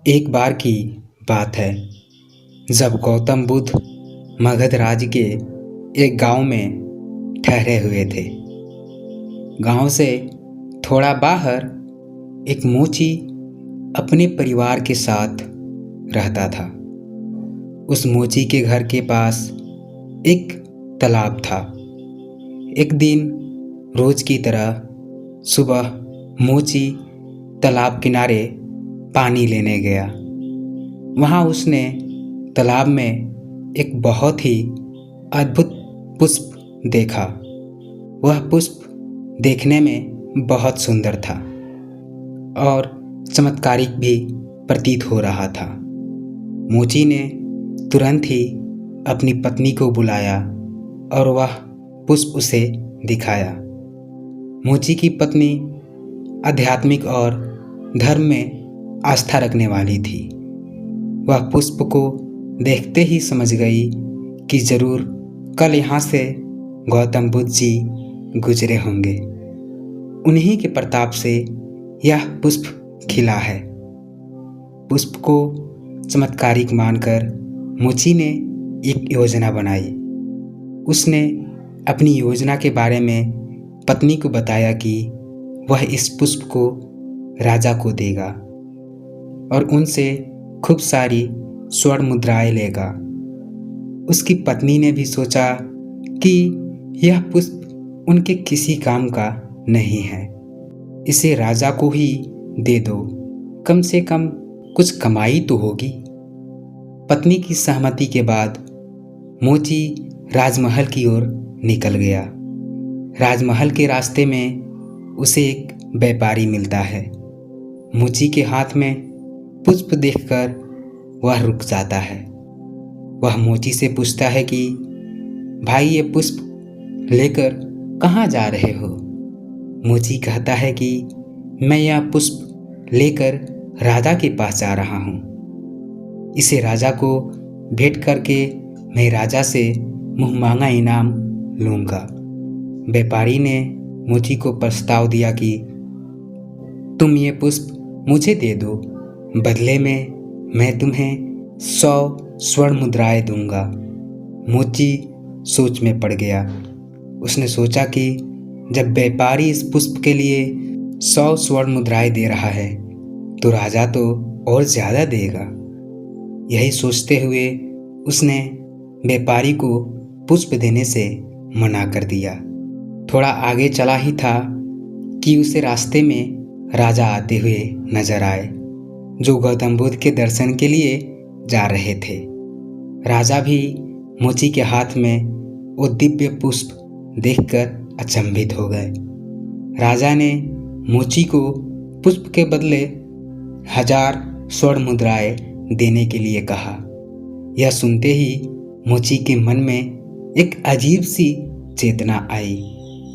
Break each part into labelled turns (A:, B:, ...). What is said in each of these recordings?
A: एक बार की बात है जब गौतम बुद्ध मगध राज्य के एक गांव में ठहरे हुए थे। गांव से थोड़ा बाहर एक मोची अपने परिवार के साथ रहता था। उस मोची के घर के पास एक तालाब था। एक दिन रोज की तरह सुबह मोची तालाब किनारे पानी लेने गया। वहाँ उसने तालाब में एक बहुत ही अद्भुत पुष्प देखा। वह पुष्प देखने में बहुत सुंदर था और चमत्कारिक भी प्रतीत हो रहा था। मोची ने तुरंत ही अपनी पत्नी को बुलाया और वह पुष्प उसे दिखाया। मोची की पत्नी आध्यात्मिक और धर्म में आस्था रखने वाली थी। वह पुष्प को देखते ही समझ गई कि जरूर कल यहाँ से गौतम बुद्ध जी गुजरे होंगे। उन्हीं के प्रताप से यह पुष्प खिला है। पुष्प को चमत्कारिक मानकर मोची ने एक योजना बनाई। उसने अपनी योजना के बारे में पत्नी को बताया कि वह इस पुष्प को राजा को देगा और उनसे खूब सारी स्वर्ण मुद्राएं लेगा। उसकी पत्नी ने भी सोचा कि यह पुष्प उनके किसी काम का नहीं है, इसे राजा को ही दे दो, कम से कम कुछ कमाई तो होगी। पत्नी की सहमति के बाद मोची राजमहल की ओर निकल गया। राजमहल के रास्ते में उसे एक व्यापारी मिलता है। मोची के हाथ में पुष्प देखकर वह रुक जाता है। वह मोची से पूछता है कि भाई, ये पुष्प लेकर कहाँ जा रहे हो? मोची कहता है कि मैं यह पुष्प लेकर राजा के पास जा रहा हूँ। इसे राजा को भेंट करके मैं राजा से मुँह मांगा इनाम लूँगा। व्यापारी ने मोची को प्रस्ताव दिया कि तुम ये पुष्प मुझे दे दो, बदले में मैं तुम्हें 100 स्वर्ण मुद्राएं दूंगा। मोची सोच में पड़ गया। उसने सोचा कि जब व्यापारी इस पुष्प के लिए 100 स्वर्ण मुद्राएं दे रहा है तो राजा तो और ज़्यादा देगा। यही सोचते हुए उसने व्यापारी को पुष्प देने से मना कर दिया। थोड़ा आगे चला ही था कि उसे रास्ते में राजा आते हुए नजर आए, जो गौतम बुद्ध के दर्शन के लिए जा रहे थे। राजा भी मोची के हाथ में वो दिव्य पुष्प देखकर अचंभित हो गए। राजा ने मोची को पुष्प के बदले 1000 स्वर्ण मुद्राएं देने के लिए कहा। यह सुनते ही मोची के मन में एक अजीब सी चेतना आई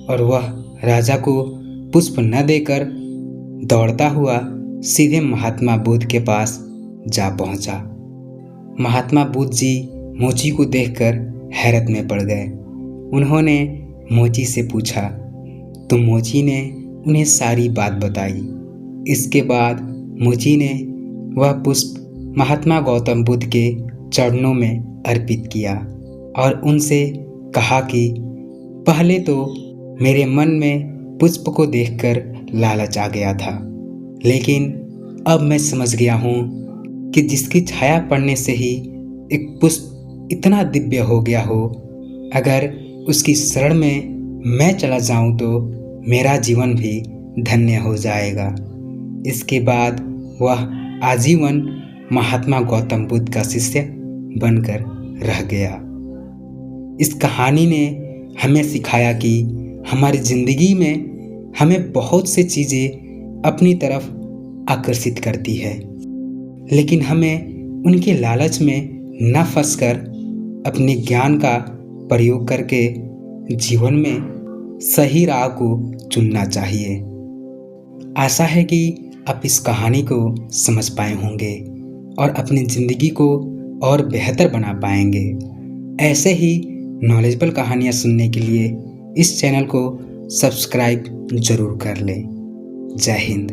A: और वह राजा को पुष्प न देकर दौड़ता हुआ सीधे महात्मा बुद्ध के पास जा पहुंचा। महात्मा बुद्ध जी मोची को देखकर हैरत में पड़ गए। उन्होंने मोची से पूछा तो मोची ने उन्हें सारी बात बताई। इसके बाद मोची ने वह पुष्प महात्मा गौतम बुद्ध के चरणों में अर्पित किया और उनसे कहा कि पहले तो मेरे मन में पुष्प को देखकर लालच आ गया था, लेकिन अब मैं समझ गया हूँ कि जिसकी छाया पड़ने से ही एक पुष्प इतना दिव्य हो गया हो, अगर उसकी शरण में मैं चला जाऊँ तो मेरा जीवन भी धन्य हो जाएगा। इसके बाद वह आजीवन महात्मा गौतम बुद्ध का शिष्य बनकर रह गया। इस कहानी ने हमें सिखाया कि हमारी जिंदगी में हमें बहुत सी चीज़ें अपनी तरफ आकर्षित करती है, लेकिन हमें उनके लालच में न फंसकर अपने ज्ञान का प्रयोग करके जीवन में सही राह को चुनना चाहिए। आशा है कि आप इस कहानी को समझ पाए होंगे और अपनी ज़िंदगी को और बेहतर बना पाएंगे। ऐसे ही नॉलेजेबल कहानियाँ सुनने के लिए इस चैनल को सब्सक्राइब ज़रूर कर लें। जय हिंद।